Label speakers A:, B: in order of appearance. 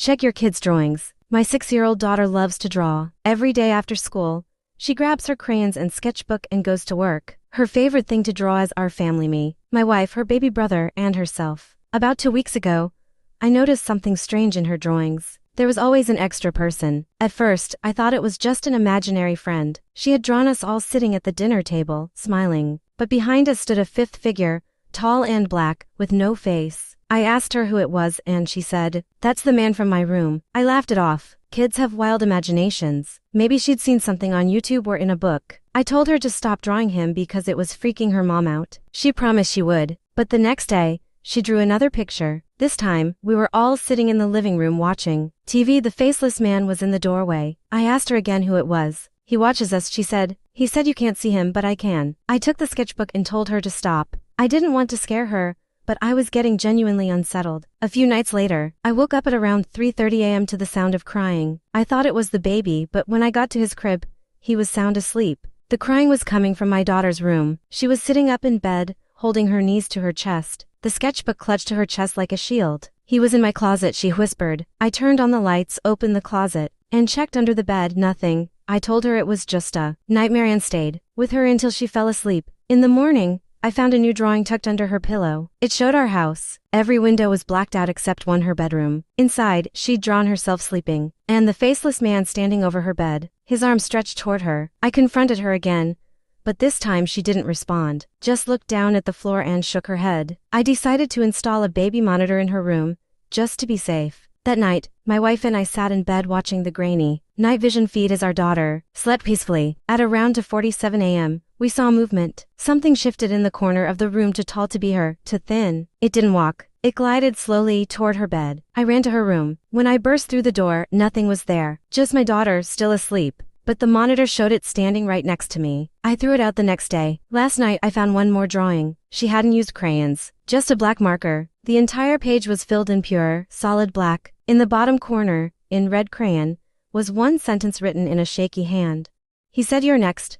A: Check your kids' drawings. My 6-year-old daughter loves to draw. Every day after school, she grabs her crayons and sketchbook and goes to work. Her favorite thing to draw is our family, me, my wife, her baby brother, and herself. About 2 weeks ago, I noticed something strange in her drawings. There was always an extra person. At first, I thought it was just an imaginary friend. She had drawn us all sitting at the dinner table, smiling. But behind us stood a fifth figure, tall and black, with no face. I asked her who it was and she said, "That's the man from my room." I laughed it off. Kids have wild imaginations. Maybe she'd seen something on YouTube or in a book. I told her to stop drawing him because it was freaking her mom out. She promised she would. But the next day, she drew another picture. This time, we were all sitting in the living room watching TV. The faceless man was in the doorway. I asked her again who it was. "He watches us," she said. "He said you can't see him, but I can." I took the sketchbook and told her to stop. I didn't want to scare her, but I was getting genuinely unsettled. A few nights later, I woke up at around 3:30 a.m. to the sound of crying. I thought it was the baby, but when I got to his crib, he was sound asleep. The crying was coming from my daughter's room. She was sitting up in bed, holding her knees to her chest. The sketchbook clutched to her chest like a shield. "He was in my closet," she whispered. I turned on the lights, opened the closet, and checked under the bed. Nothing. I told her it was just a nightmare and stayed with her until she fell asleep. In the morning, I found a new drawing tucked under her pillow. It showed our house. Every window was blacked out except one, her bedroom. Inside, she'd drawn herself sleeping, and the faceless man standing over her bed, his arms stretched toward her. I confronted her again, but this time she didn't respond, just looked down at the floor and shook her head. I decided to install a baby monitor in her room, just to be safe. That night, my wife and I sat in bed watching the grainy night vision feed as our daughter slept peacefully. At around 2:47 a.m., we saw movement. Something shifted in the corner of the room, too tall to be her, too thin. It didn't walk. It glided slowly toward her bed. I ran to her room. When I burst through the door, nothing was there. Just my daughter, still asleep. But the monitor showed it standing right next to me. I threw it out the next day. Last night, I found one more drawing. She hadn't used crayons, just a black marker. The entire page was filled in pure, solid black. In the bottom corner, in red crayon, was one sentence written in a shaky hand. "He said you're next."